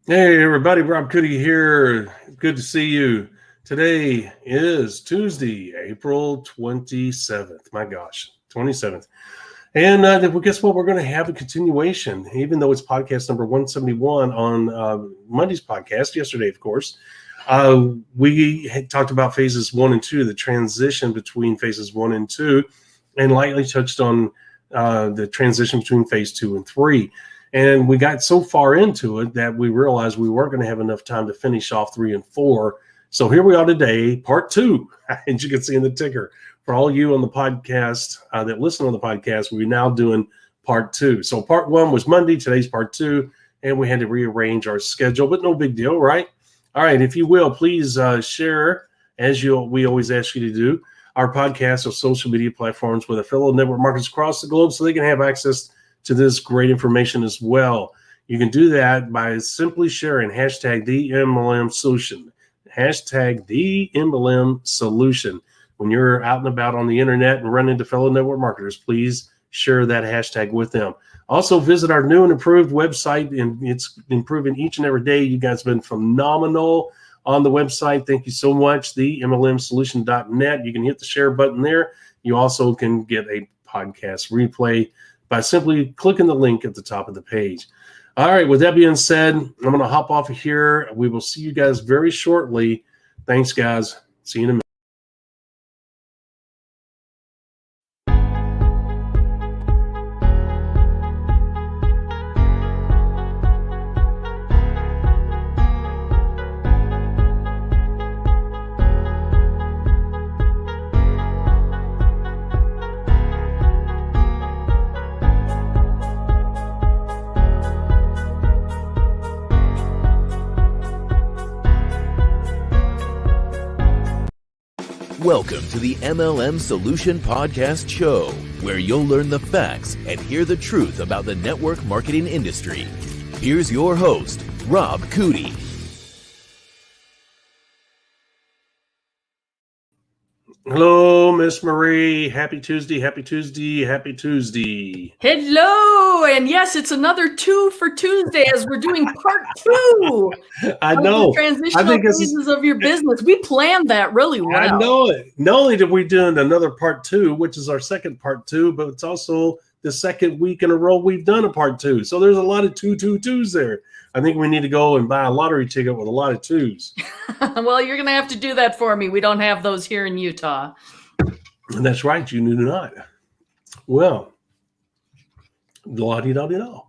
Hey everybody, Rob Cootie here. Good to see you. Today is Tuesday, April 27th. My gosh, 27th. And well, guess what? We're going to have a continuation, even though it's podcast number 171 on Monday's podcast, yesterday, of course. We had talked about phases 1 and 2, the transition between phases 1 and 2, and lightly touched on the transition between phase 2 and 3. And we got so far into it that we realized we weren't going to have enough time to finish off 3 and 4. So here we are today, part 2, as you can see in the ticker. For all you on the podcast that listen on the podcast, we're now doing part 2. So part 1 was Monday. Today's part 2, and we had to rearrange our schedule, but no big deal, right? All right, if you will, please share, as we always ask you to do, our podcast or social media platforms with a fellow network marketers across the globe so they can have access to this great information as well. You can do that by simply sharing hashtag the MLM solution. Hashtag the MLM solution. When you're out and about on the internet and run into fellow network marketers, please share that hashtag with them. Also visit our new and improved website, and it's improving each and every day. You guys have been phenomenal on the website. Thank you so much. The MLMsolution.net. You can hit the share button there. You also can get a podcast replay by simply clicking the link at the top of the page. All right, with that being said, I'm going to hop off of here. We will see you guys very shortly. Thanks, guys. See you in a minute. Welcome to the MLM Solution Podcast Show, where you'll learn the facts and hear the truth about the network marketing industry. Here's your host, Rob Cootie. Hello, Miss Marie. Happy Tuesday, happy Tuesday, happy Tuesday. Hello. And yes, it's another 2 for Tuesday as we're doing part 2 I know. of the transitional phases of your business. We planned that really well. I know it. Not only did we do another part 2, which is our second part 2, but it's also the second week in a row we've done a part 2. So there's a lot of 2s there. I think we need to go and buy a lottery ticket with a lot of 2s. Well, you're going to have to do that for me. We don't have those here in Utah. And that's right. You do not. Well, la-di-da-di-da.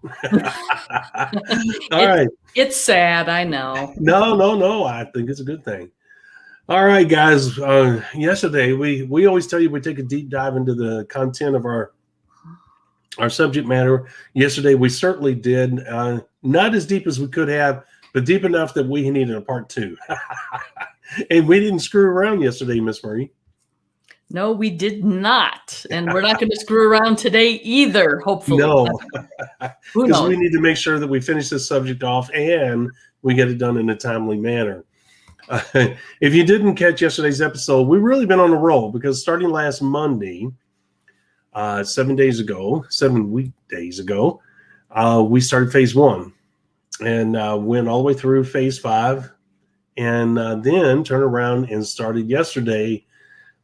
All right. It's sad. I know. No. I think it's a good thing. All right, guys. Yesterday, we always tell you we take a deep dive into the content of our subject matter. Yesterday, we certainly did. Not as deep as we could have, but deep enough that we needed a part 2. And we didn't screw around yesterday, Miss Marie. No, we did not. And we're not going to screw around today either, hopefully. No, because we need to make sure that we finish this subject off and we get it done in a timely manner. If you didn't catch yesterday's episode, we've really been on a roll because starting last Monday, 7 weekdays ago, we started phase 1 and went all the way through phase 5 and then turned around and started yesterday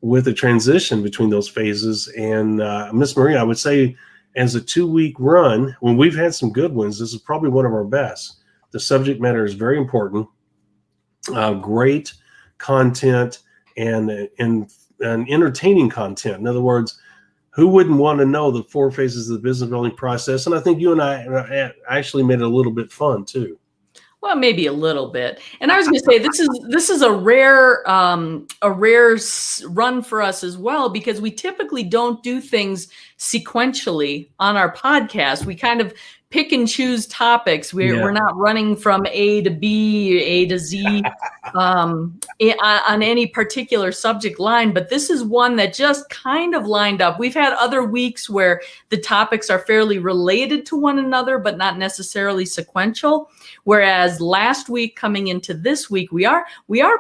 with a transition between those phases. And Miss Marie, I would say as a 2-week run, when we've had some good ones, this is probably one of our best. The subject matter is very important, great content and entertaining content. In other words, who wouldn't want to know the 4 phases of the business building process? And I think you and I actually made it a little bit fun too. Well, maybe a little bit. And I was going to say this is a rare run for us as well, because we typically don't do things sequentially on our podcast. We kind of pick and choose topics. We're not running from A to B, A to Z on any particular subject line, but this is one that just kind of lined up. We've had other weeks where the topics are fairly related to one another, but not necessarily sequential. Whereas last week coming into this week, we are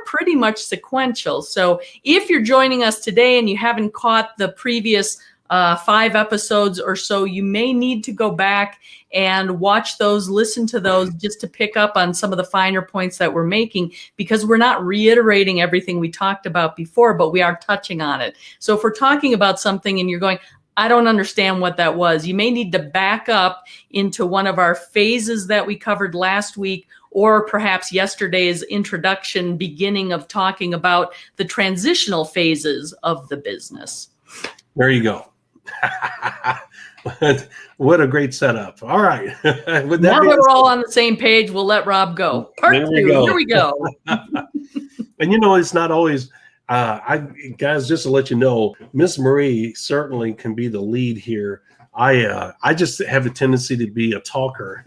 pretty much sequential. So if you're joining us today and you haven't caught the previous 5 episodes or so. You may need to go back and watch those, listen to those, just to pick up on some of the finer points that we're making, because we're not reiterating everything we talked about before, but we are touching on it. So if we're talking about something and you're going, I don't understand what that was, you may need to back up into one of our phases that we covered last week, or perhaps yesterday's introduction, beginning of talking about the transitional phases of the business. There you go. What a great setup. All right. Now that we're all on the same page, we'll let Rob go. Part 2. Here we go. And it's not always, guys, just to let you know, Miss Marie certainly can be the lead here. I just have a tendency to be a talker,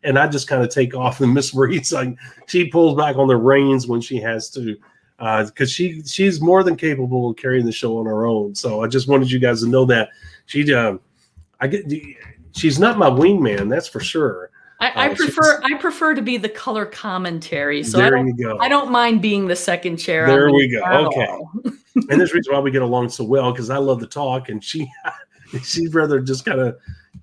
and I just kind of take off. And Miss Marie's like, she pulls back on the reins when she has to, because she's more than capable of carrying the show on her own. So I just wanted you guys to know that she's not my wingman, that's for sure. I prefer to be the color commentary. So there you go. I don't mind being the second chair. There we go. Okay. And there's a reason why we get along so well, because I love to talk, and she'd rather just kind of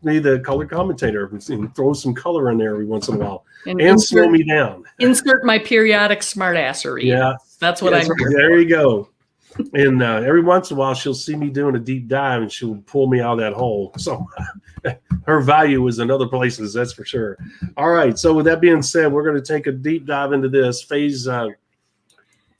be the color commentator and throw some color in there every once in a while and slow me down. Insert my periodic smartassery. Yeah. That's what I'm here There for. you go. And every once in a while, she'll see me doing a deep dive, and she'll pull me out of that hole. So her value is in other places, that's for sure. All right. So with that being said, we're going to take a deep dive into this phase 2.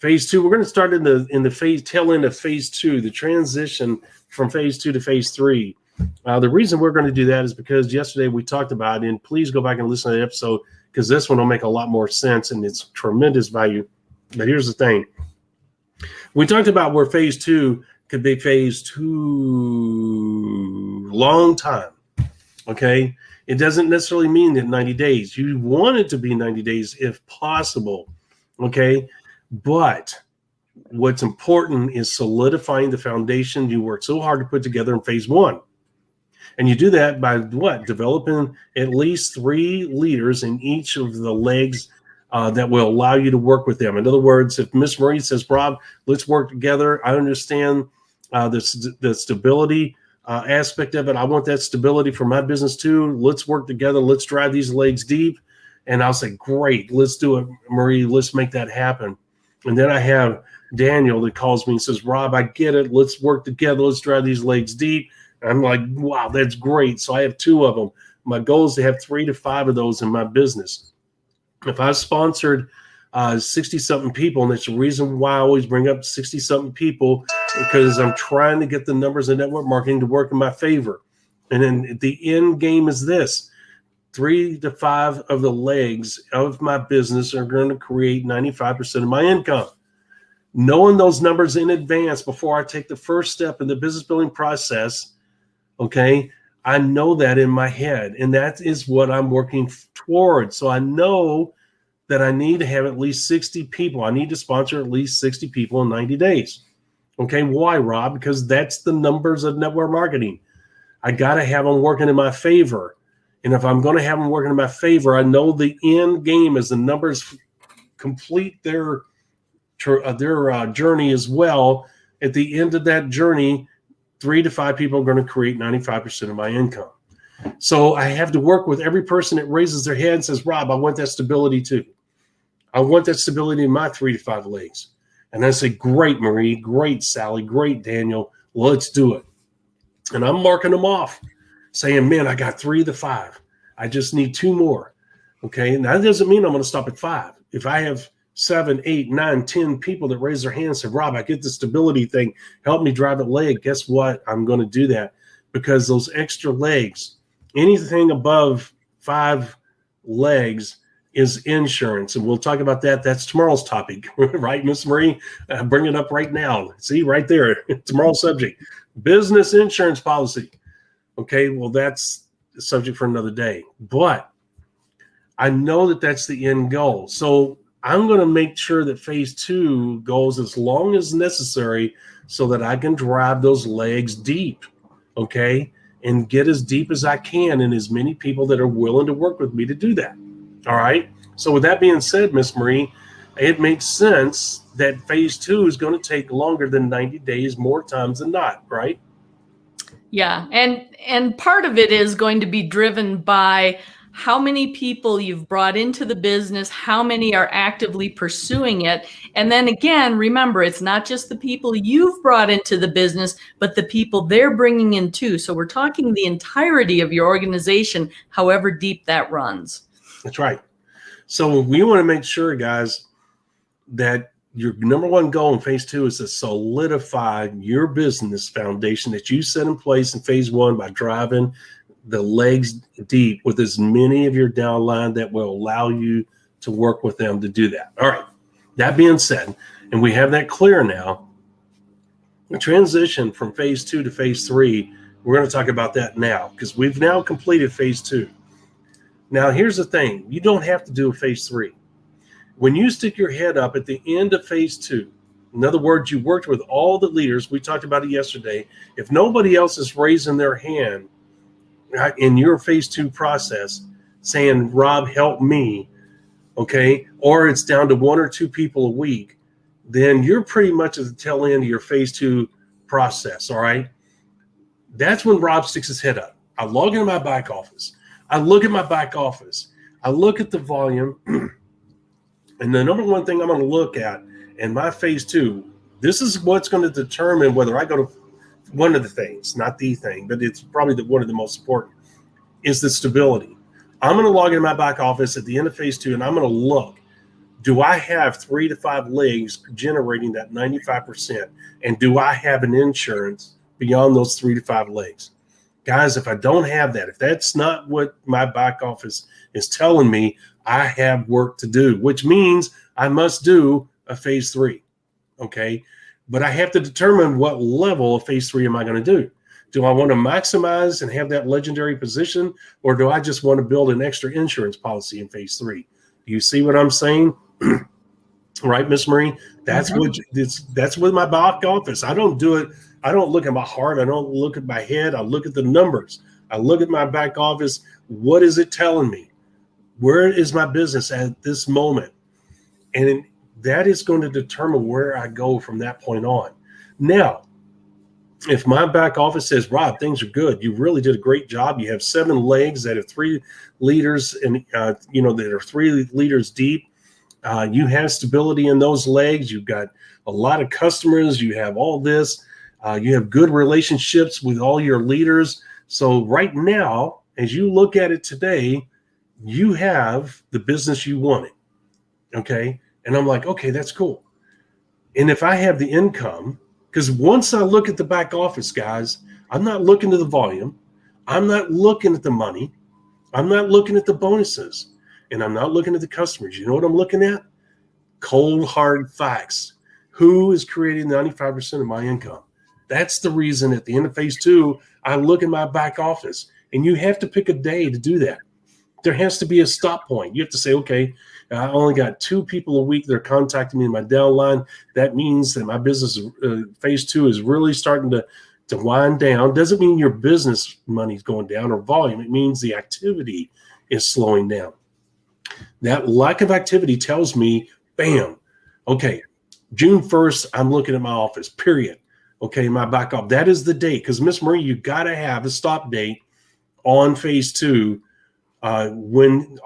We're going to start in the tail end of phase 2, the transition from phase 2 to phase 3. The reason we're going to do that is because yesterday we talked about it, and please go back and listen to the episode, because this one will make a lot more sense, and it's tremendous value. But here's the thing. We talked about where phase 2 could be phase 2 long time. Okay. It doesn't necessarily mean that 90 days. You want it to be 90 days if possible. Okay. But what's important is solidifying the foundation you worked so hard to put together in phase 1. And you do that by what? Developing at least 3 leaders in each of the legs that will allow you to work with them. In other words, if Miss Marie says, Rob, let's work together. I understand the stability aspect of it. I want that stability for my business too. Let's work together. Let's drive these legs deep. And I'll say, great, let's do it, Marie. Let's make that happen. And then I have Daniel that calls me and says, Rob, I get it. Let's work together. Let's drive these legs deep. And I'm like, wow, that's great. So I have 2 of them. My goal is to have 3 to 5 of those in my business. If I sponsored 60-something people, and that's the reason why I always bring up 60-something people, because I'm trying to get the numbers in network marketing to work in my favor. And then the end game is this. 3 to 5 of the legs of my business are going to create 95% of my income. Knowing those numbers in advance before I take the first step in the business building process, okay, I know that in my head, and that is what I'm working towards. So I know that I need to have at least 60 people. I need to sponsor at least 60 people in 90 days. Okay, why, Rob? Because that's the numbers of network marketing. I got to have them working in my favor. And if I'm going to have them working in my favor, I know the end game is the numbers complete their journey as well. At the end of that journey, 3 to 5 people are going to create 95% of my income. So I have to work with every person that raises their hand and says, Rob, I want that stability too. I want that stability in my 3 to 5 legs. And I say, great, Marie, great, Sally, great, Daniel, let's do it. And I'm marking them off, saying, man, I got 3 to 5. I just need 2 more. Okay. And that doesn't mean I'm going to stop at 5. If I have 7, 8, 9, 10 people that raise their hands and say, Rob, I get the stability thing. Help me drive a leg. Guess what? I'm going to do that, because those extra legs, anything above 5 legs is insurance. And we'll talk about that. That's tomorrow's topic, right, Miss Marie? Bring it up right now. See, right there, tomorrow's subject, business insurance policy. Okay, well, that's the subject for another day. But I know that that's the end goal. So I'm going to make sure that phase 2 goes as long as necessary so that I can drive those legs deep, okay, and get as deep as I can and as many people that are willing to work with me to do that. All right. So with that being said, Miss Marie, it makes sense that phase 2 is going to take longer than 90 days, more times than not, right? Yeah. And part of it is going to be driven by how many people you've brought into the business, how many are actively pursuing it. And then again, remember, it's not just the people you've brought into the business, but the people they're bringing in too. So we're talking the entirety of your organization, however deep that runs. That's right. So we want to make sure, guys, that your number one goal in phase 2 is to solidify your business foundation that you set in place in phase 1 by driving the legs deep with as many of your downline that will allow you to work with them to do that. All right. That being said, and we have that clear now, the transition from phase 2 to phase 3, we're going to talk about that now because we've now completed phase 2. Now, here's the thing. You don't have to do a phase 3. When you stick your head up at the end of phase 2, in other words, you worked with all the leaders, we talked about it yesterday. If nobody else is raising their hand in your phase 2 process saying, Rob, help me, okay, or it's down to 1 or 2 people a week, then you're pretty much at the tail end of your phase 2 process, all right? That's when Rob sticks his head up. I log into my back office. I look at my back office. I look at the volume. And the number one thing I'm going to look at in my phase 2, this is what's going to determine whether I go to one of the things, not the thing, but it's probably one of the most important, is the stability. I'm going to log into my back office at the end of phase 2, and I'm going to look, do I have 3 to 5 legs generating that 95%? And do I have an insurance beyond those 3 to 5 legs? Guys, if I don't have that, if that's not what my back office is telling me, I have work to do, which means I must do a phase 3, okay? But I have to determine what level of phase 3 am I going to do. Do I want to maximize and have that legendary position, or do I just want to build an extra insurance policy in phase 3? Do you see what I'm saying? Right, Miss Marie? That's that's with my back office. I don't do it. I don't look at my heart. I don't look at my head. I look at the numbers. I look at my back office. What is it telling me? Where is my business at this moment? And that is going to determine where I go from that point on. Now, if my back office says, Rob, things are good. You really did a great job. You have 7 legs that have 3 leaders and, that are 3 leaders deep. You have stability in those legs. You've got a lot of customers. You have all this. You have good relationships with all your leaders. So right now, as you look at it today, you have the business you wanted, okay? And I'm like, okay, that's cool. And if I have the income, because once I look at the back office, guys, I'm not looking at the volume. I'm not looking at the money. I'm not looking at the bonuses. And I'm not looking at the customers. You know what I'm looking at? Cold, hard facts. Who is creating 95% of my income? That's the reason at the end of phase 2, I look at my back office. And you have to pick a day to do that. There has to be a stop point. You have to say, okay, I only got 2 people a week that are contacting me in my downline. That means that my business phase 2 is really starting to wind down. Doesn't mean your business money is going down or volume. It means the activity is slowing down. That lack of activity tells me, bam, okay, June 1st, I'm looking at my office, period. Okay, my back off. That is the date. Because Miss Marie, you got to have a stop date on phase 2 when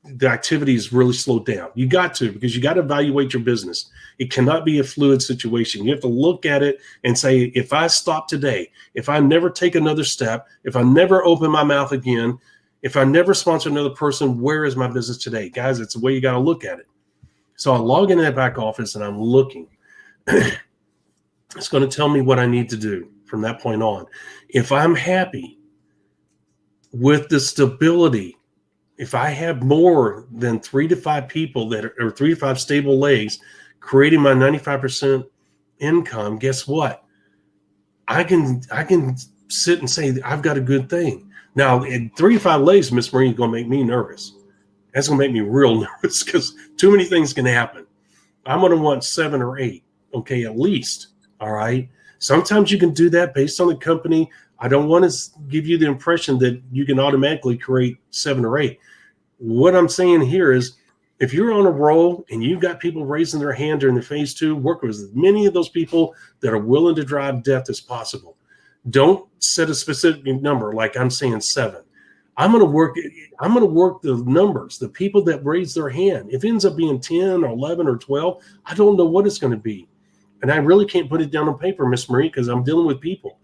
the activity is really slowed down. You got to, because you got to evaluate your business. It cannot be a fluid situation. You have to look at it and say, if I stop today, if I never take another step, if I never open my mouth again, if I never sponsor another person, where is my business today? Guys, it's the way you got to look at it. So I log into that back office and I'm looking. It's going to tell me what I need to do from that point on. If I'm happy with the stability, if I have more than 3 to 5 people that are 3 to 5 stable legs creating my 95% income, guess what? I can sit and say I've got a good thing. Now, at 3 to 5 legs, Miss Marie is going to make me nervous. That's going to make me real nervous because too many things can happen. I'm going to want 7 or 8, okay, at least. All right. Sometimes you can do that based on the company. I don't want to give you the impression that you can automatically create 7 or 8. What I'm saying here is if you're on a roll and you've got people raising their hand during the phase 2, work with as many of those people that are willing to drive depth as possible. Don't set a specific number like I'm saying 7. I'm going to work the numbers, the people that raise their hand. If it ends up being 10 or 11 or 12, I don't know what it's going to be. And I really can't put it down on paper, Miss Marie, because I'm dealing with people.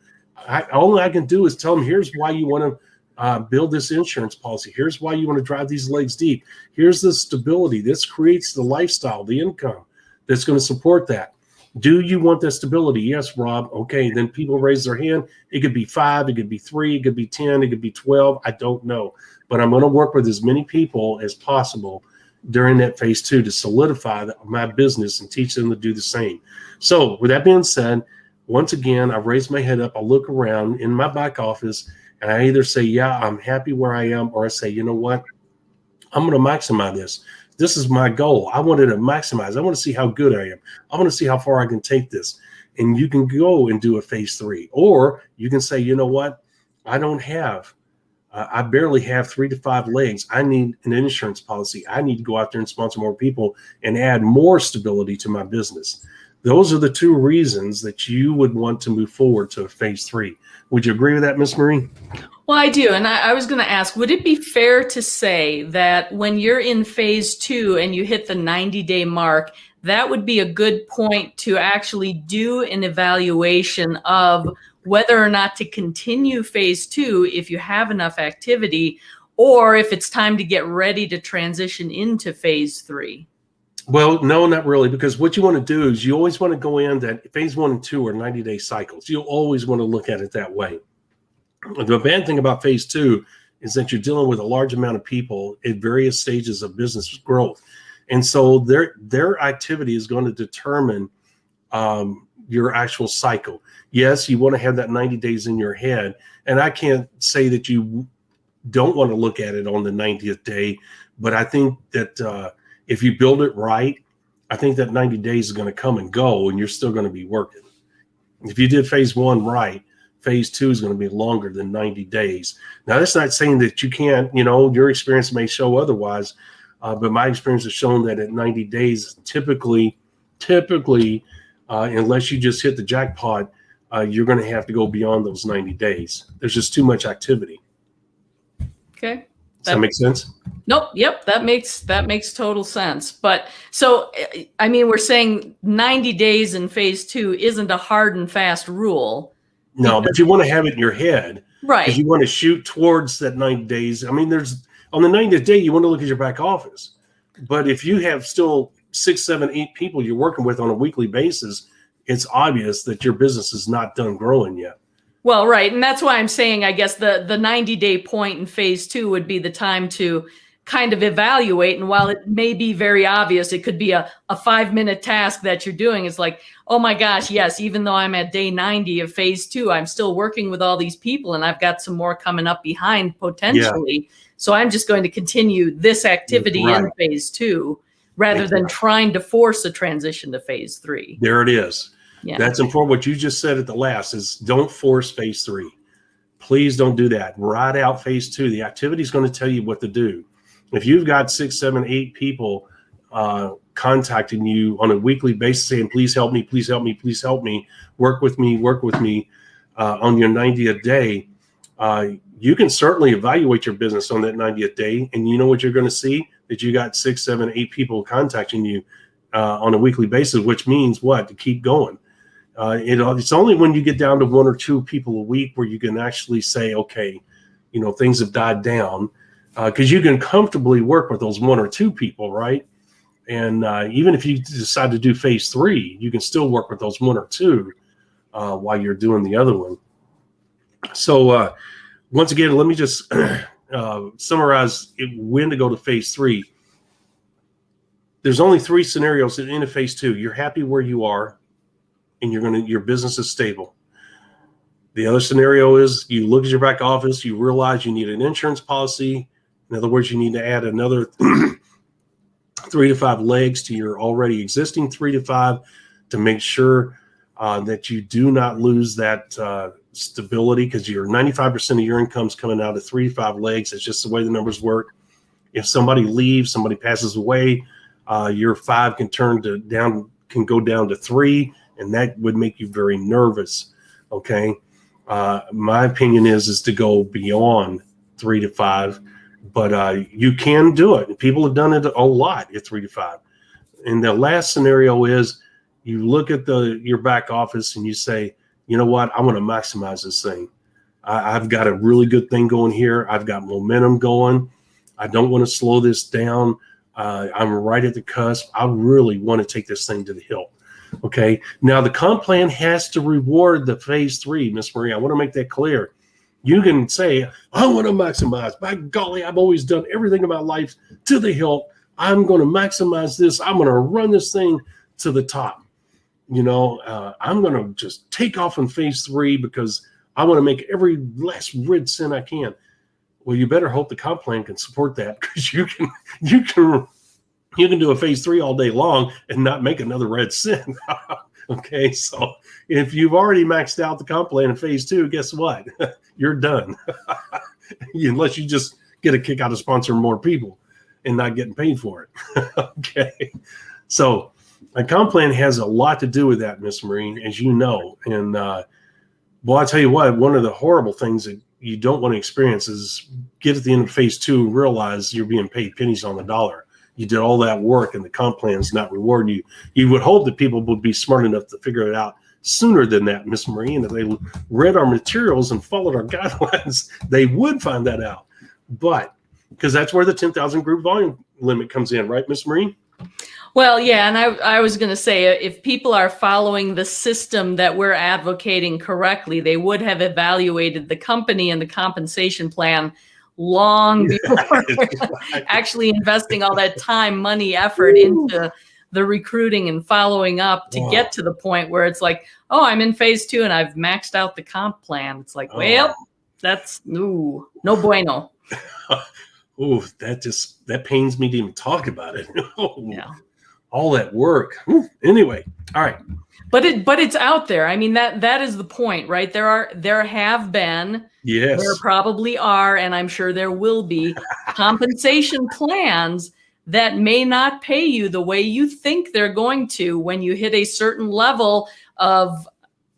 All I can do is tell them, here's why you want to build this insurance policy. Here's why you want to drive these legs deep. Here's the stability. This creates the lifestyle, the income that's going to support that. Do you want that stability? Yes, Rob. Okay, then people raise their hand. It could be 5, it could be 3, it could be 10, it could be 12. I don't know. But I'm going to work with as many people as possible during that phase 2 to solidify my business and teach them to do the same. So with that being said, once again, I raise my head up. I look around in my back office, and I either say, yeah, I'm happy where I am, or I say, you know what? I'm going to maximize this. This is my goal. I wanted to maximize. I want to see how good I am. I want to see how far I can take this. And you can go and do a phase 3. Or you can say, you know what? I barely have 3 to 5 legs. I need an insurance policy. I need to go out there and sponsor more people and add more stability to my business. Those are the 2 reasons that you would want to move forward to a phase 3. Would you agree with that, Miss Marie? Well, I do. And I was going to ask, would it be fair to say that when you're in phase 2 and you hit the 90-day mark, that would be a good point to actually do an evaluation of whether or not to continue phase 2 if you have enough activity, or if it's time to get ready to transition into phase 3? Well, no, not really, because what you want to do is you always want to go in that phase 1 and 2 are 90-day cycles. You'll always want to look at it that way. The bad thing about phase 2 is that you're dealing with a large amount of people at various stages of business growth. And so their activity is going to determine your actual cycle. Yes, you want to have that 90 days in your head. And I can't say that you don't want to look at it on the 90th day, but I think that if you build it right, I think that 90 days is going to come and go, and you're still going to be working. If you did phase 1 right, phase 2 is going to be longer than 90 days. Now, that's not saying that you can't, your experience may show otherwise, but my experience has shown that at 90 days, typically, unless you just hit the jackpot, you're going to have to go beyond those 90 days. There's just too much activity. Okay. Does that make sense? Nope. Yep. That makes total sense. But so, I mean, we're saying 90 days in phase 2 isn't a hard and fast rule. No, but you want to have it in your head. Right. Because you want to shoot towards that 90 days. I mean, on the 90th day, you want to look at your back office. But if you have still 6, 7, 8 people you're working with on a weekly basis, it's obvious that your business is not done growing yet. Well, right. And that's why I'm saying, I guess the 90-day point in phase 2 would be the time to kind of evaluate. And while it may be very obvious, it could be a 5-minute task that you're doing. It's like, oh my gosh, yes, even though I'm at day 90 of phase 2, I'm still working with all these people, and I've got some more coming up behind potentially. Yeah. So I'm just going to continue this activity in phase 2 rather than trying to force a transition to phase 3. There it is. Yeah. That's important. What you just said at the last is don't force phase 3. Please don't do that. Ride out phase 2. The activity is going to tell you what to do. If you've got 6, 7, 8 people contacting you on a weekly basis saying, please help me, please help me, please help me, work with me on your 90th day, you can certainly evaluate your business on that 90th day. And you know what you're going to see? That you got 6, 7, 8 people contacting you on a weekly basis, which means what? To keep going. It's only when you get down to 1 or 2 people a week where you can actually say, okay, things have died down, because you can comfortably work with those 1 or 2 people, right? And even if you decide to do phase 3, you can still work with those 1 or 2 while you're doing the other one. So once again, let me just summarize when to go to phase 3. There's only 3 scenarios in a phase 2. You're happy where you are, and your business is stable. The other scenario is you look at your back office, you realize you need an insurance policy. In other words, you need to add another 3 to 5 legs to your already existing 3 to 5 to make sure that you do not lose that stability, because your 95% of your income is coming out of 3 to 5 legs. It's just the way the numbers work. If somebody leaves, somebody passes away, your 5 can go down to 3, and that would make you very nervous. Okay. My opinion is to go beyond 3 to 5, but you can do it. People have done it a lot at 3 to 5. And the last scenario is you look at your back office and you say, you know what, I want to maximize this thing. I've got a really good thing going here. I've got momentum going. I don't want to slow this down. I'm right at the cusp. I really want to take this thing to the hill. Okay. Now the comp plan has to reward the phase 3, Miss Marie. I want to make that clear. You can say, I want to maximize. By golly, I've always done everything in my life to the hilt. I'm going to maximize this. I'm going to run this thing to the top. I'm going to just take off in phase 3 because I want to make every last red cent I can. Well, you better hope the comp plan can support that, because you can do a phase 3 all day long and not make another red cent. Okay, so if you've already maxed out the comp plan in phase 2, guess what? You're done. Unless you just get a kick out of sponsoring more people and not getting paid for it. Okay, so a comp plan has a lot to do with that, Miss Marine, as you know. And well, I'll tell you what, one of the horrible things that you don't want to experience is get at the end of phase 2 and realize you're being paid pennies on the dollar. You did all that work and the comp plan's not rewarding you. You would hope that people would be smart enough to figure it out sooner than that, Miss Marine. If they read our materials and followed our guidelines, they would find that out. But because that's where the 10,000 group volume limit comes in, right, Miss Marine? Well, yeah, and I was going to say, if people are following the system that we're advocating correctly, they would have evaluated the company and the compensation plan long before actually investing all that time, money, effort into the recruiting and following up to get to the point where it's like, oh, I'm in phase 2 and I've maxed out the comp plan. It's like, well, that's no bueno. Ooh, that pains me to even talk about it. Yeah. All that work. Anyway, all right. But it's out there. I mean, that is the point, right? There have been, yes, there probably are, and I'm sure there will be compensation plans that may not pay you the way you think they're going to when you hit a certain level of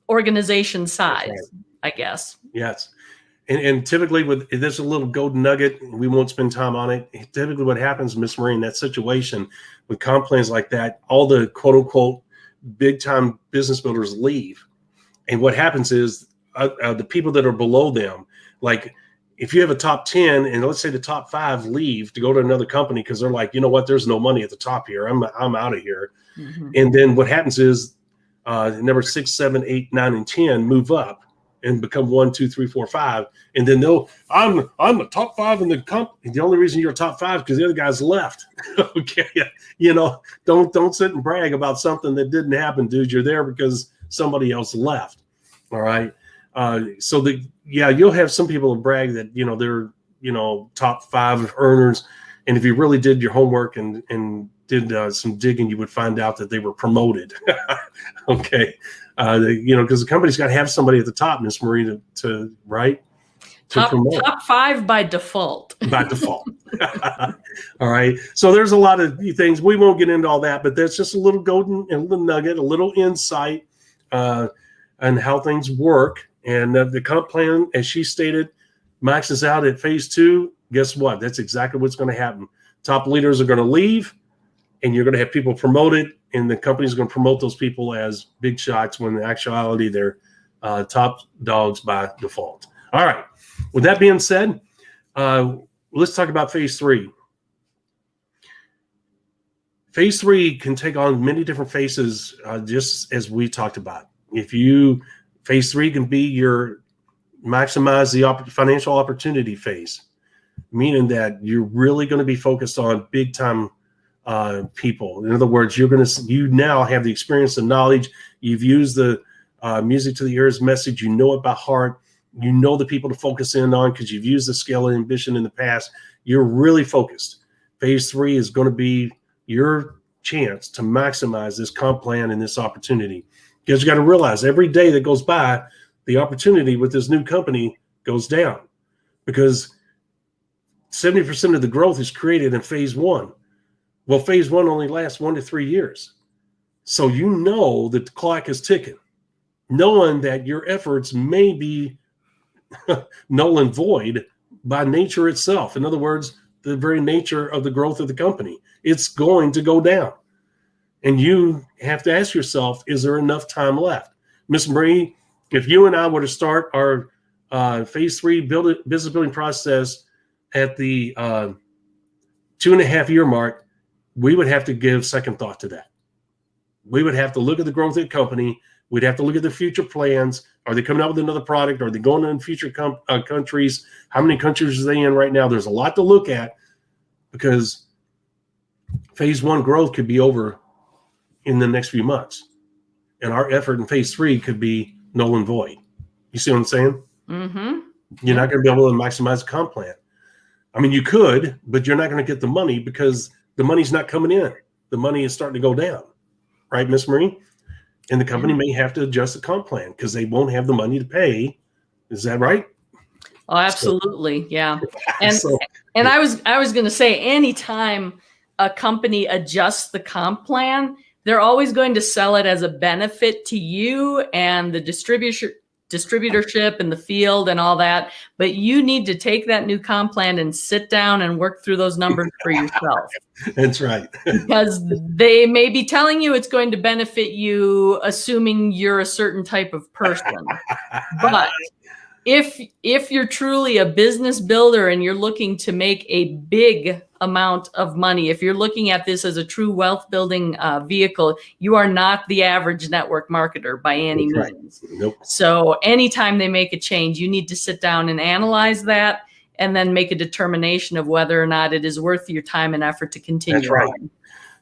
organization size, right, I guess. Yes. And typically with this, a little golden nugget, we won't spend time on it. Typically what happens, Miss Marie, in that situation with comp plans like that, all the quote unquote big time business builders leave. And what happens is the people that are below them, like if you have a top 10 and let's say the top 5 leave to go to another company because they're like, you know what, there's no money at the top here. I'm out of here. Mm-hmm. And then what happens is number 6, 7, 8, 9, and 10 move up and become 1, 2, 3, 4, 5, and then I'm the top 5 in the company. The only reason you're top 5 is because the other guys left. Okay, don't sit and brag about something that didn't happen, dude. You're there because somebody else left. All right, so you'll have some people brag that they're top 5 earners, and if you really did your homework and did some digging, you would find out that they were promoted. Okay. Because the company's got to have somebody at the top, Miss Marie, to top 5 by default. By default. All right. So there's a lot of things. We won't get into all that, but there's just a little golden and a little nugget, a little insight on how things work. And the comp plan, as she stated, maxes out at phase 2. Guess what? That's exactly what's going to happen. Top leaders are going to leave, and you're going to have people promoted, and the company's going to promote those people as big shots when in actuality they're top dogs by default. All right. With that being said, let's talk about phase 3. Phase 3 can take on many different faces, just as we talked about. Phase 3 can be your maximize the financial opportunity phase, meaning that you're really going to be focused on big time people. In other words, you now have the experience and knowledge. You've used the music to the ears message. You know it by heart. You know the people to focus in on because you've used the scale of ambition in the past. You're really focused. Phase 3 is going to be your chance to maximize this comp plan and this opportunity, because you got to realize every day that goes by, the opportunity with this new company goes down because 70% of the growth is created in phase 1. Well, phase 1 only lasts 1 to 3 years. So that the clock is ticking, knowing that your efforts may be null and void by nature itself. In other words, the very nature of the growth of the company. It's going to go down. And you have to ask yourself, is there enough time left? Ms. Marie, if you and I were to start our phase 3 business building process at the 2.5 year mark, we would have to give second thought to that. We would have to look at the growth of the company. We'd have to look at the future plans. Are they coming out with another product? Are they going in future countries? How many countries are they in right now? There's a lot to look at because phase 1 growth could be over in the next few months. And our effort in phase 3 could be null and void. You see what I'm saying? Mm-hmm. You're not going to be able to maximize the comp plan. I mean, you could, but you're not going to get the money because the money's not coming in. The money is starting to go down. Right, Ms. Marie? And the company may have to adjust the comp plan because they won't have the money to pay. Is that right? Oh, absolutely. Yeah. And I was going to say, anytime a company adjusts the comp plan, they're always going to sell it as a benefit to you and the distributorship in the field and all that. But you need to take that new comp plan and sit down and work through those numbers for yourself. That's right. Because they may be telling you it's going to benefit you, assuming you're a certain type of person. But if you're truly a business builder and you're looking to make a big amount of money, if you're looking at this as a true wealth building vehicle, you are not the average network marketer by any means. Nope. So anytime they make a change, you need to sit down and analyze that and then make a determination of whether or not it is worth your time and effort to continue. That's right. on.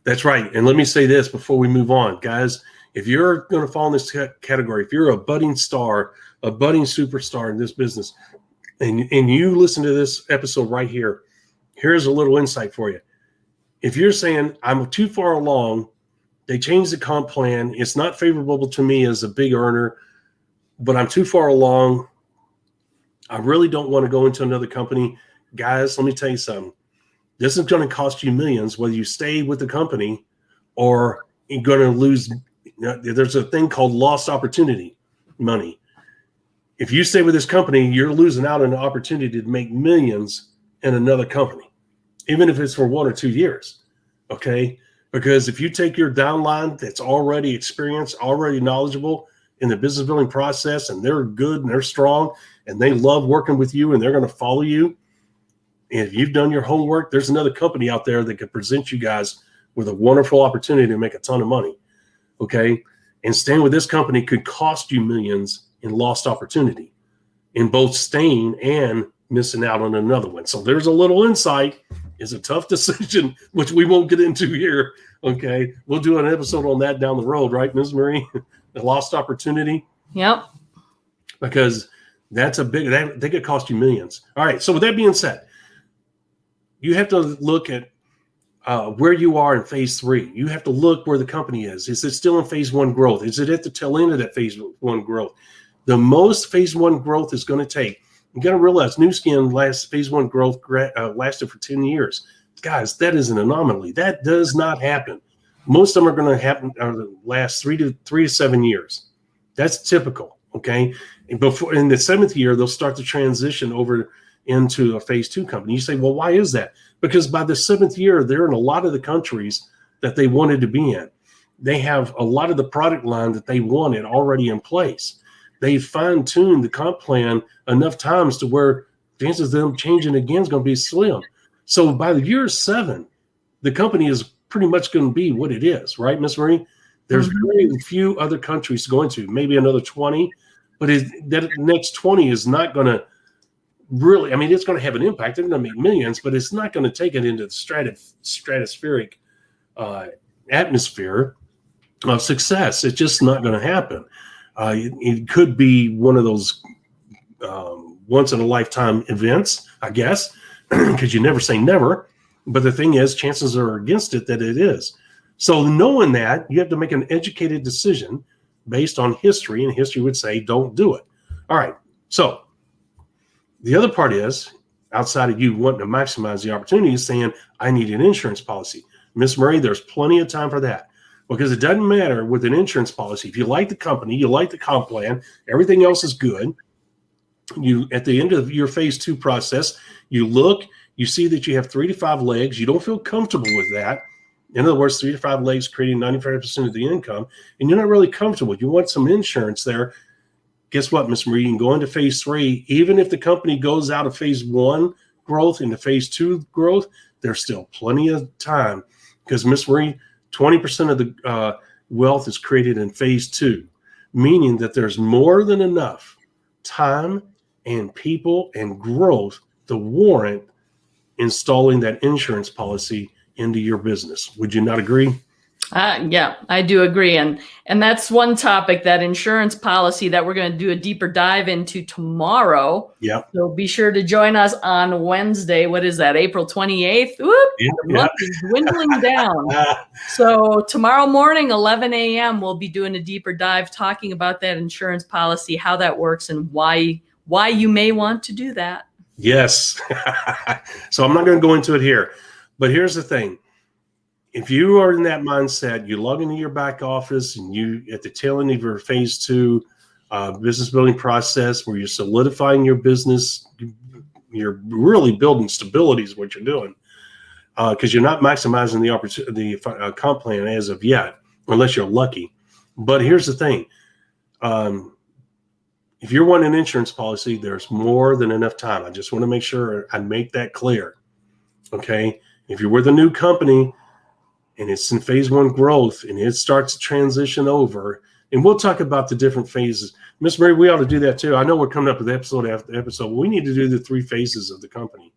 That's right. And let me say this before we move on, guys. If you're going to fall in this category, if you're a budding star, a budding superstar in this business, and you listen to this episode right here, here's a little insight for you. If you're saying, I'm too far along, they changed the comp plan, it's not favorable to me as a big earner, but I'm too far along, I really don't want to go into another company. Guys, let me tell you something. This is going to cost you millions, whether you stay with the company or you're going to lose. There's a thing called lost opportunity money. If you stay with this company, you're losing out on an opportunity to make millions in another company, even if it's for 1 or 2 years. Okay? Because if you take your downline that's already experienced, already knowledgeable in the business building process, and they're good and they're strong and they love working with you and they're going to follow you, and if you've done your homework, there's another company out there that could present you guys with a wonderful opportunity to make a ton of money. Okay? And staying with this company could cost you millions in lost opportunity in both staying and missing out on another one. So there's a little insight. It's a tough decision, which we won't get into here. Okay. We'll do an episode on that down the road, right, Ms. Marie? The lost opportunity. Yep. Because that's they could cost you millions. All right. So with that being said, you have to look at where you are in phase 3. You have to look where the company is. Is it still in phase 1 growth? Is it at the tail end of that phase 1 growth? The most phase 1 growth is going to take. You got to realize New Skin phase 1 growth lasted for 10 years. Guys, that is an anomaly. That does not happen. Most of them are going to happen last 3 to 7 years. That's typical. Okay. And before in the 7th year, they'll start to transition over into a phase 2 company. You say, well, why is that? Because by the 7th year, they're in a lot of the countries that they wanted to be in. They have a lot of the product line that they wanted already in place. They fine-tuned the comp plan enough times to where chances of them changing again is going to be slim. So by the year 7, the company is pretty much going to be what it is, right, Ms. Marie? There's very few other countries to go into, maybe another 20, but that next 20 is not going to really, I mean, it's going to have an impact. They're going to make millions, but it's not going to take it into the stratospheric atmosphere of success. It's just not going to happen. It could be one of those once-in-a-lifetime events, I guess, because you never say never. But the thing is, chances are against it that it is. So knowing that, you have to make an educated decision based on history, and history would say, don't do it. All right. So the other part is, outside of you wanting to maximize the opportunity, is saying, I need an insurance policy. Miss Murray, there's plenty of time for that. Because it doesn't matter with an insurance policy. If you like the company, you like the comp plan, everything else is good, You, at the end of your phase 2 process, you look, you see that you have 3 to 5 legs. You don't feel comfortable with that. In other words, 3 to 5 legs creating 95% of the income, and you're not really comfortable. You want some insurance there. Guess what, Ms. Marie? You can go into phase 3. Even if the company goes out of phase 1 growth into phase 2 growth, there's still plenty of time, because Ms. Marie, 20% of the wealth is created in phase 2, meaning that there's more than enough time and people and growth to warrant installing that insurance policy into your business. Would you not agree? Yeah, I do agree. And that's one topic, that insurance policy, that we're going to do a deeper dive into tomorrow. Yeah. So be sure to join us on Wednesday. What is that? April 28th. Whoop, the month is dwindling down. So tomorrow morning, 11 a.m., we'll be doing a deeper dive talking about that insurance policy, how that works, and why you may want to do that. Yes. So I'm not going to go into it here, but here's the thing. If you are in that mindset, you log into your back office and you at the tail end of your phase 2 business building process, where you're solidifying your business, you're really building stability is what you're doing, because you're not maximizing the opportunity, the comp plan as of yet, unless you're lucky. But here's the thing. If you're wanting an insurance policy, there's more than enough time. I just want to make sure I make that clear. Okay. If you're with a new company and it's in phase 1 growth and it starts to transition over, and we'll talk about the different phases. Miss Mary, we ought to do that too. I know we're coming up with episode after episode. We need to do the 3 phases of the company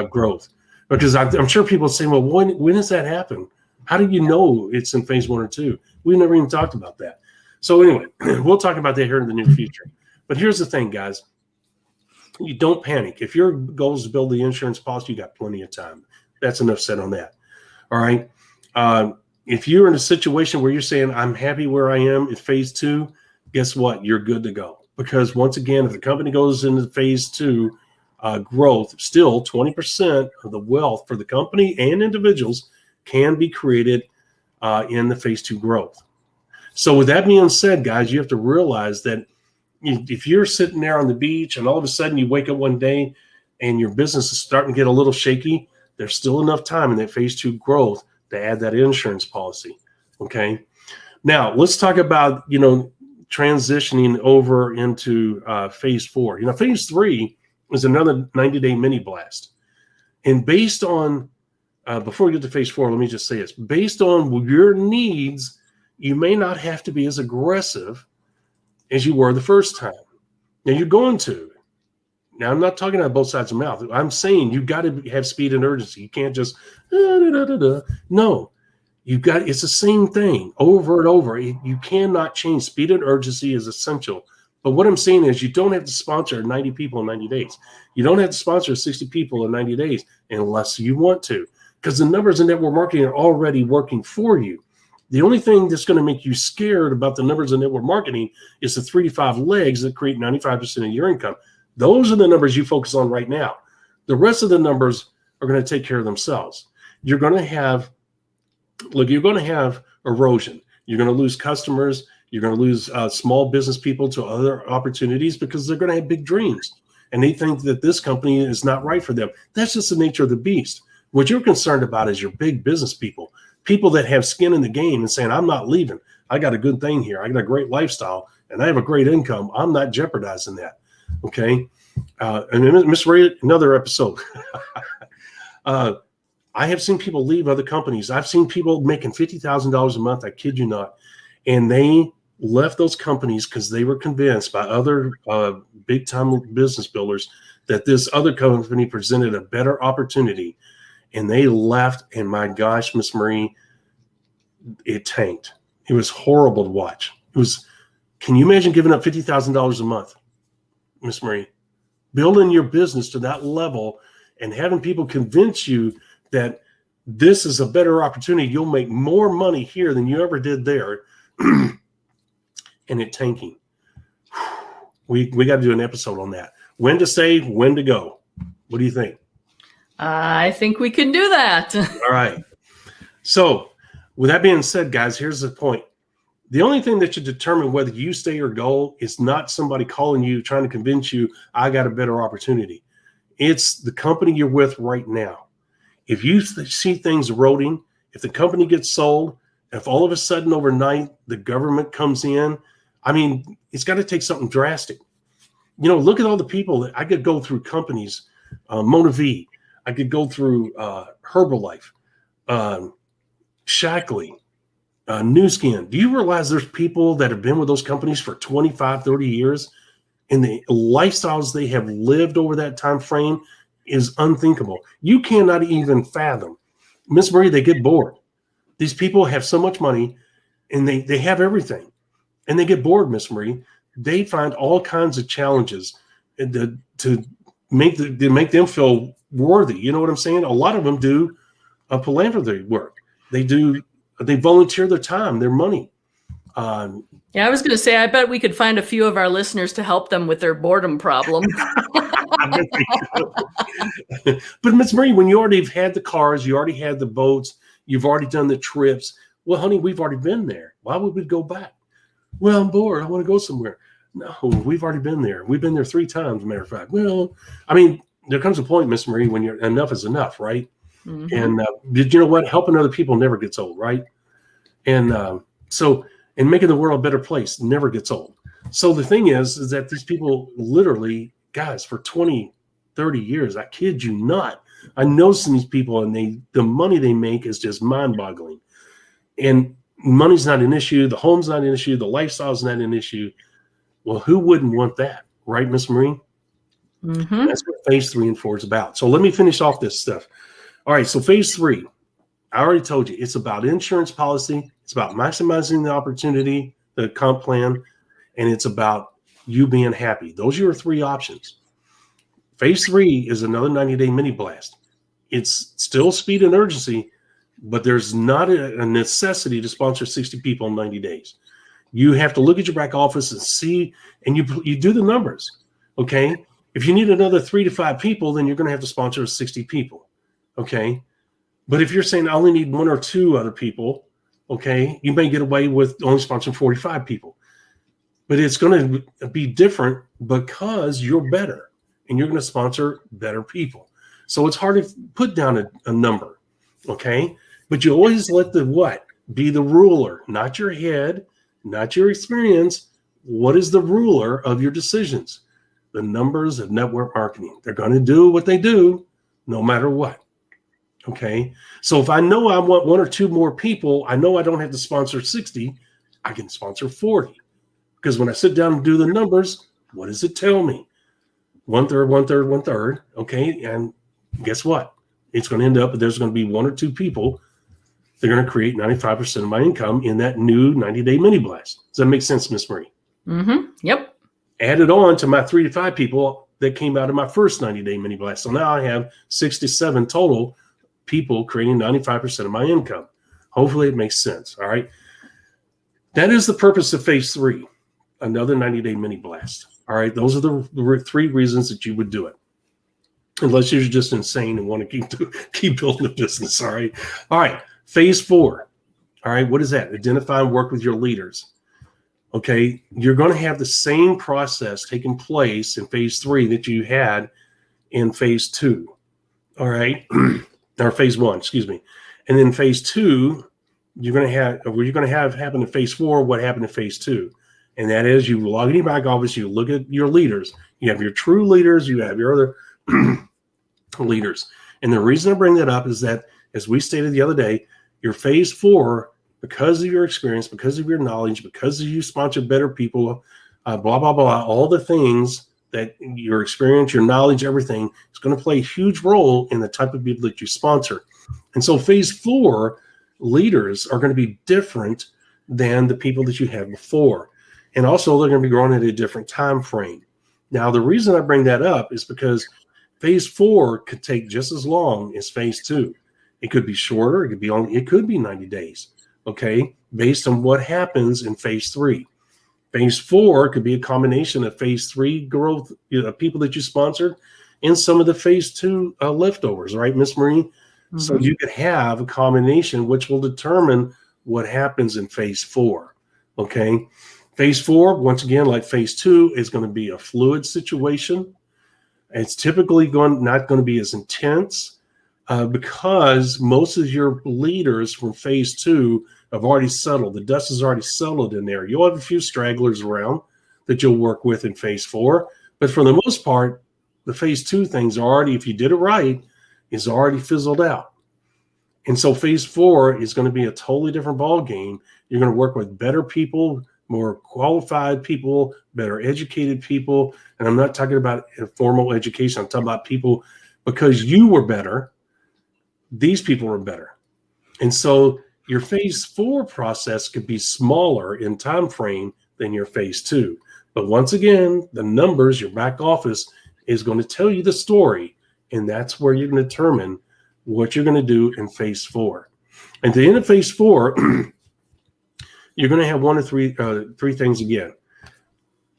growth, because I'm sure people say, well, when does that happen? How do you know it's in phase 1 or 2? We've never even talked about that. So anyway, we'll talk about that here in the near future. But here's the thing, guys. You don't panic. If your goal is to build the insurance policy, you got plenty of time. That's enough said on that. All right. If you're in a situation where you're saying, I'm happy where I am at phase 2, guess what? You're good to go. Because once again, if the company goes into phase 2 growth, still 20% of the wealth for the company and individuals can be created in the phase 2 growth. So with that being said, guys, you have to realize that if you're sitting there on the beach and all of a sudden you wake up one day and your business is starting to get a little shaky, there's still enough time in that phase 2 growth to add that insurance policy. Okay. Now let's talk about, transitioning over into phase 4. Phase 3 is another 90-day mini blast. And based on, before we get to phase 4, let me just say this. Based on your needs, you may not have to be as aggressive as you were the first time. Now you're going to. Now I'm not talking about both sides of the mouth. I'm saying you got to have speed and urgency. You can't just No, it's the same thing over and over. You cannot change. Speed and urgency is essential. But what I'm saying is you don't have to sponsor 90 people in 90 days. You don't have to sponsor 60 people in 90 days unless you want to, because the numbers in network marketing are already working for you. The only thing that's going to make you scared about the numbers in network marketing is the 3 to 5 legs that create 95% of your income. Those are the numbers you focus on right now. The rest of the numbers are going to take care of themselves. You're going to have erosion. You're going to lose customers. You're going to lose small business people to other opportunities because they're going to have big dreams. And they think that this company is not right for them. That's just the nature of the beast. What you're concerned about is your big business people that have skin in the game and saying, I'm not leaving. I got a good thing here. I got a great lifestyle and I have a great income. I'm not jeopardizing that. Okay. And Miss Ray, another episode. I have seen people leave other companies. I've seen people making $50,000 a month. I kid you not. And they left those companies because they were convinced by other big time business builders that this other company presented a better opportunity. And they left. And my gosh, Miss Marie, it tanked. It was horrible to watch. Can you imagine giving up $50,000 a month, Miss Marie? Building your business to that level and having people convince you that this is a better opportunity. You'll make more money here than you ever did there. And it tanking. We got to do an episode on that. When to save, when to go. What do you think? I think we can do that. All right. So with that being said, guys, here's the point. The only thing that should determine whether you stay or go is not somebody calling you, trying to convince you, I got a better opportunity. It's the company you're with right now. If you see things eroding, if the company gets sold, if all of a sudden overnight the government comes in, I mean, it's got to take something drastic. Look at all the people that I could go through companies, MonaV, I could go through Herbalife, Shackley, New Skin. Do you realize there's people that have been with those companies for 25, 30 years, and the lifestyles they have lived over that time frame is unthinkable. You cannot even fathom. Miss Marie, they get bored. These people have so much money, and they have everything, and they get bored, Miss Marie. They find all kinds of challenges to make them feel worthy. You know what I'm saying? A lot of them do philanthropy work. They volunteer their time, their money. Yeah, I was going to say, I bet we could find a few of our listeners to help them with their boredom problem. But Miss Marie, when you already have had the cars, you already had the boats, you've already done the trips. Well, honey, we've already been there. Why would we go back? Well, I'm bored. I want to go somewhere. No, we've already been there. We've been there 3 times, as a matter of fact. Well, I mean, there comes a point, Miss Marie, when enough is enough, right? Mm-hmm. And did you know what? Helping other people never gets old, right? And and making the world a better place never gets old. So the thing is that these people literally, guys, for 20, 30 years, I kid you not, I know some of these people, and the money they make is just mind-boggling. And money's not an issue. The home's not an issue. The lifestyle's not an issue. Well, who wouldn't want that, right, Miss Marie? Mm-hmm. That's what phase 3 and 4 is about. So let me finish off this stuff. All right, so phase 3, I already told you, it's about insurance policy. It's about maximizing the opportunity, the comp plan, and it's about you being happy. Those are your 3 options. Phase 3 is another 90-day mini blast. It's still speed and urgency, but there's not a necessity to sponsor 60 people in 90 days. You have to look at your back office and see, and you do the numbers, okay? If you need another 3 to 5 people, then you're going to have to sponsor 60 people, okay? But if you're saying I only need 1 or 2 other people, okay, you may get away with only sponsoring 45 people. But it's going to be different because you're better, and you're going to sponsor better people. So it's hard to put down a number, okay? But you always let the what? Be the ruler, not your head, not your experience. What is the ruler of your decisions? The numbers of network marketing. They're going to do what they do no matter what. Okay. So if I know I want 1 or 2 more people, I know I don't have to sponsor 60. I can sponsor 40. Because when I sit down and do the numbers, what does it tell me? 1/3, 1/3, 1/3. Okay. And guess what? It's going to end up, there's going to be 1 or 2 people. They're going to create 95% of my income in that new 90-day mini blast. Does that make sense, Miss Marie? Mm-hmm. Yep. Added on to my 3 to 5 people that came out of my first 90-day mini blast. So now I have 67 total people creating 95% of my income. Hopefully it makes sense. All right. That is the purpose of phase 3, another 90-day mini blast. All right. Those are the 3 reasons that you would do it. Unless you're just insane and want to keep building a business. All right. All right. Phase 4. All right. What is that? Identify and work with your leaders. Okay. You're going to have the same process taking place in phase 3 that you had in phase 2. All right. Or phase 1, excuse me. And then phase 2, you're going to have happen in phase 4 what happened in phase 2. And that is you log in your back office, you look at your leaders. You have your true leaders, you have your other leaders. And the reason I bring that up is that, as we stated the other day, your phase 4, because of your experience, because of your knowledge, because of you sponsor better people, blah, blah, blah, all the things that your experience, your knowledge, everything is going to play a huge role in the type of people that you sponsor. And so phase 4 leaders are going to be different than the people that you had before. And also they're going to be growing at a different time frame. Now, the reason I bring that up is because phase 4 could take just as long as phase 2. It could be shorter. It could be 90 days. Okay. Based on what happens in phase 3. Phase 4 could be a combination of phase 3 growth, people that you sponsored, and some of the phase 2 leftovers, right, Miss Marie? Mm-hmm. So you could have a combination which will determine what happens in phase 4. Okay. Phase 4, once again, like phase 2, is going to be a fluid situation. It's typically not going to be as intense because most of your leaders from phase 2 have already settled. The dust has already settled in there. You'll have a few stragglers around that you'll work with in phase 4. But for the most part, the phase 2 things are already, if you did it right, is already fizzled out. And so phase 4 is going to be a totally different ball game. You're going to work with better people, more qualified people, better educated people. And I'm not talking about formal education. I'm talking about people because you were better. These people were better. And so your phase 4 process could be smaller in time frame than your phase 2. But once again, the numbers, your back office is going to tell you the story. And that's where you're going to determine what you're going to do in phase 4. And at the end of phase 4, you're going to have one of three things again.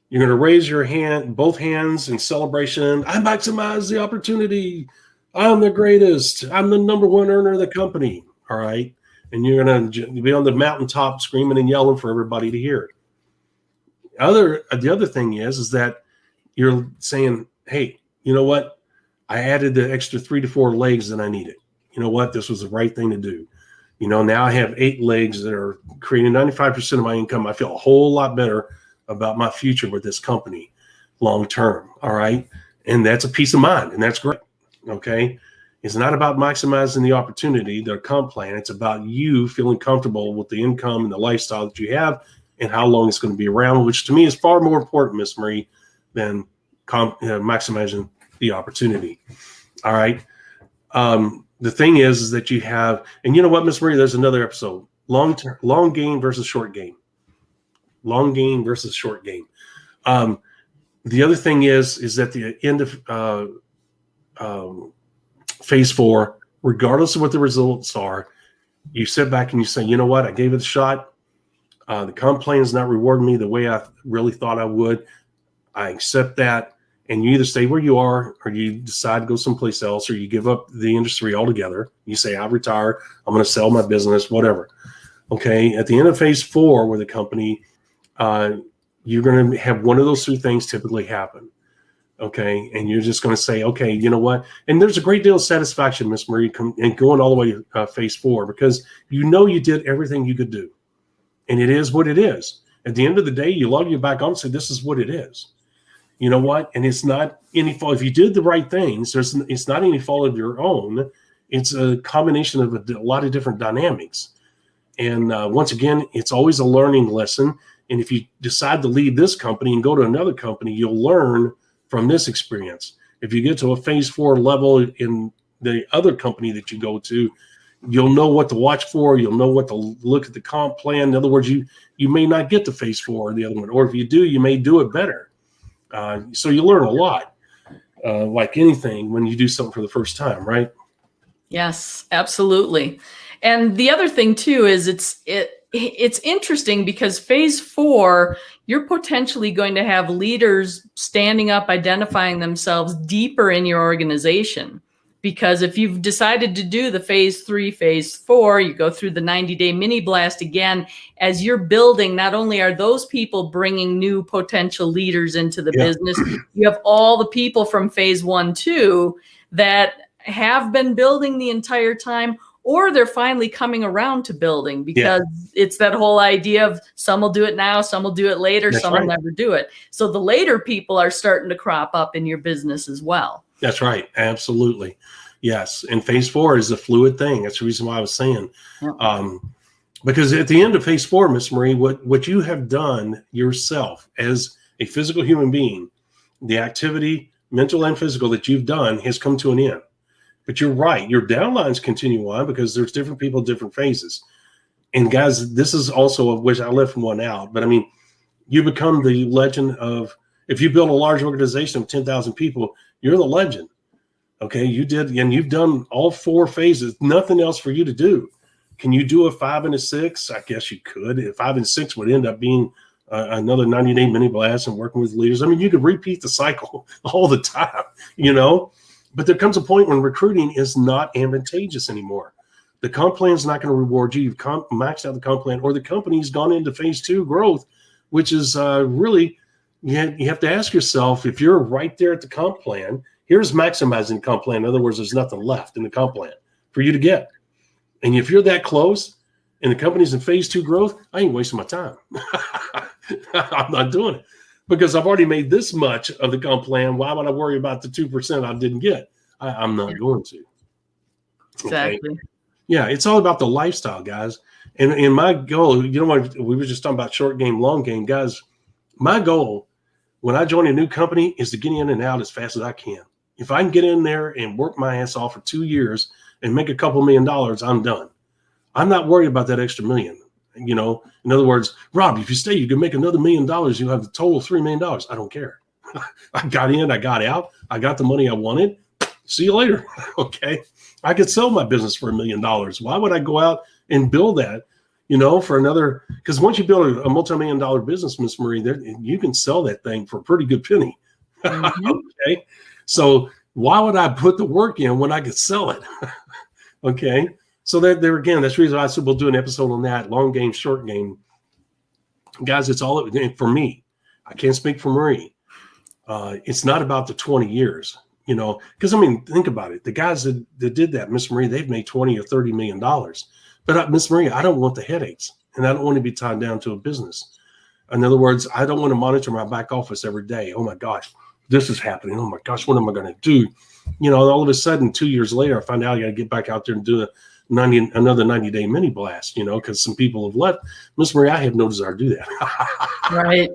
You're going to raise your hand, both hands in celebration. I maximize the opportunity. I'm the greatest. I'm the number one earner of the company. All right. And you're going to be on the mountaintop screaming and yelling for everybody to hear it. The other thing is that you're saying, hey, you know what? I added the extra 3 to 4 legs that I needed. You know what? This was the right thing to do. You know, now I have 8 legs that are creating 95% of my income. I feel a whole lot better about my future with this company long term. All right. And that's a peace of mind. And that's great. Okay. It's not about maximizing the opportunity, the comp plan. It's about you feeling comfortable with the income and the lifestyle that you have and how long it's going to be around, which to me is far more important, Miss Marie, than maximizing the opportunity. All right. The thing is that you have, and you know what, Miss Marie, there's another episode, long game versus short game. Long game versus short game. The other thing is that the end of phase 4, regardless of what the results are, you sit back and you say, you know what, I gave it a shot. The comp plan is not rewarding me the way I really thought I would. I accept that. And you either stay where you are or you decide to go someplace else or you give up the industry altogether. You say, I retire. I'm going to sell my business, whatever. Okay. At the end of phase 4 with a company, you're going to have one of those 2 things typically happen. Okay. And you're just going to say, okay, you know what? And there's a great deal of satisfaction, Miss Marie, and going all the way to phase 4 because you know you did everything you could do. And it is what it is. At the end of the day, you log you back on and say, this is what it is. You know what? And it's not any fault. If you did the right things, it's not any fault of your own. It's a combination of a lot of different dynamics. And once again, it's always a learning lesson. And if you decide to leave this company and go to another company, you'll learn from this experience. If you get to a phase 4 level in the other company that you go to, you'll know what to watch for. You'll know what to look at the comp plan. In other words, you may not get to phase 4 or the other one. Or if you do, you may do it better. So you learn a lot, like anything when you do something for the first time, right? Yes, absolutely. And the other thing too is it's interesting because phase 4, you're potentially going to have leaders standing up, identifying themselves deeper in your organization. Because if you've decided to do the phase 3, phase 4, you go through the 90-day mini blast again, as you're building, not only are those people bringing new potential leaders into the business, you have all the people from phase 1, 2 that have been building the entire time, or they're finally coming around to building because it's that whole idea of some will do it now, some will do it later, That's some right. will never do it. So the later people are starting to crop up in your business as well. That's right. Absolutely. Yes. And phase 4 is a fluid thing. That's the reason why I was saying, because at the end of phase 4, Miss Marie, what you have done yourself as a physical human being, the activity, mental and physical that you've done has come to an end. But you're right. Your downlines continue on because there's different people, different phases. And guys, this is also of which I left one out. But I mean, you become the legend of, if you build a large organization of 10,000 people, you're the legend. Okay. You did, and you've done all 4 phases, nothing else for you to do. Can you do a 5 and a 6? I guess you could. 5 and 6 would end up being another 90-day mini blast and working with leaders. I mean, you could repeat the cycle all the time, you know, but there comes a point when recruiting is not advantageous anymore. The comp plan is not going to reward you. You've maxed out the comp plan, or the company's gone into phase 2 growth, which is really, you have to ask yourself, if you're right there at the comp plan, here's maximizing the comp plan. In other words, there's nothing left in the comp plan for you to get. And if you're that close and the company's in phase 2 growth, I ain't wasting my time. I'm not doing it because I've already made this much of the comp plan. Why would I worry about the 2% I didn't get? I'm not going to. Exactly. Okay? Yeah, it's all about the lifestyle, guys. And my goal, you know what, we were just talking about short game, long game. Guys, my goal when I join a new company is to get in and out as fast as I can. If I can get in there and work my ass off for 2 years and make a couple $1 million, I'm done. I'm not worried about that extra $1 million. In other words, Rob, if you stay, you can make another $1 million. You'll have the total $3 million. I don't care. I got in, I got out, I got the money I wanted. See you later. Okay. I could sell my business for $1 million. Why would I go out and build that, for another? Because once you build a multi-million-dollar business, Miss Marie, you can sell that thing for a pretty good penny. Mm-hmm. Okay. So why would I put the work in when I could sell it? Okay. So there again, that's the reason why I said we'll do an episode on that, long game, short game. Guys, it's all for me. I can't speak for Marie. It's not about the 20 years. Because think about it. The guys that did that, Miss Marie, they've made $20 or $30 million. But Miss Marie, I don't want the headaches, and I don't want to be tied down to a business. In other words, I don't want to monitor my back office every day. Oh my gosh, this is happening. Oh my gosh, what am I going to do? All of a sudden, 2 years later, I find out I got to get back out there and do another 90-day mini blast. Because some people have left. Miss Marie, I have no desire to do that. Right.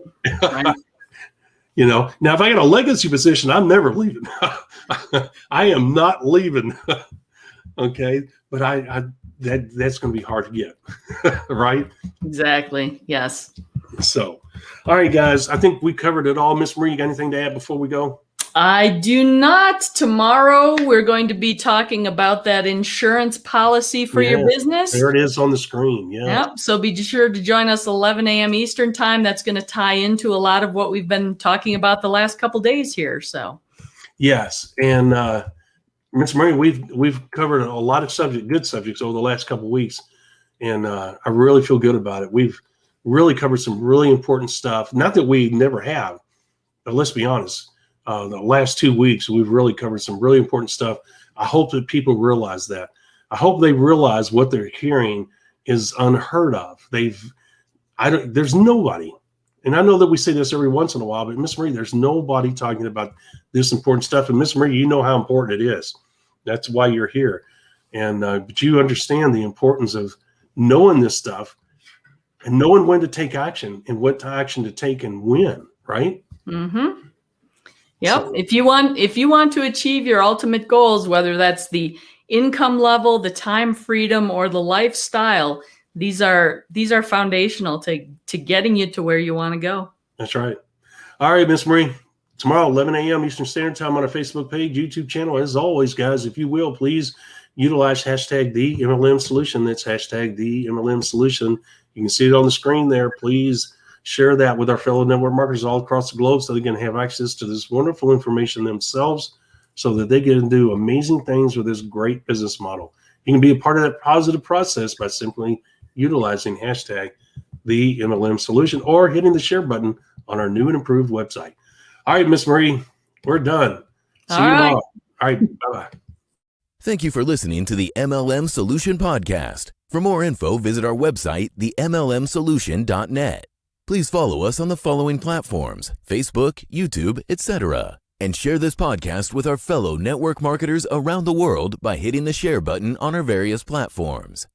Now if I got a legacy position, I'm never leaving. I am not leaving. Okay. But that's going to be hard to get. Right. Exactly. Yes. So, all right, guys, I think we covered it all. Miss Marie, you got anything to add before we go? I do not. Tomorrow, we're going to be talking about that insurance policy for your business. There it is on the screen. Yeah. Yep. So be sure to join us 11 a.m. Eastern time. That's going to tie into a lot of what we've been talking about the last couple days here. So. Yes. And Ms. Marie, we've covered a lot of good subjects over the last couple of weeks. And I really feel good about it. We've really covered some really important stuff. Not that we never have, but let's be honest. The last 2 weeks, we've really covered some really important stuff. I hope that people realize that. I hope they realize what they're hearing is unheard of. There's nobody, and I know that we say this every once in a while, but Miss Marie, there's nobody talking about this important stuff. And Miss Marie, you know how important it is. That's why you're here. And but you understand the importance of knowing this stuff and knowing when to take action and what action to take and when, right? Mm-hmm. Yep. So, if you want to achieve your ultimate goals, whether that's the income level, the time freedom, or the lifestyle, these are foundational to getting you to where you want to go. That's right. All right, Miss Marie. Tomorrow, 11 a.m. Eastern Standard Time on our Facebook page, YouTube channel. As always, guys, if you will, please utilize hashtag the MLM Solution. That's hashtag the MLM Solution. You can see it on the screen there. Please share that with our fellow network marketers all across the globe so they can have access to this wonderful information themselves so that they can do amazing things with this great business model. You can be a part of that positive process by simply utilizing hashtag the MLM Solution or hitting the share button on our new and improved website. All right, Miss Marie, we're done. See you tomorrow. All right, bye-bye. Thank you for listening to the MLM Solution Podcast. For more info, visit our website, themlmsolution.net. Please follow us on the following platforms: Facebook, YouTube, etc. And share this podcast with our fellow network marketers around the world by hitting the share button on our various platforms.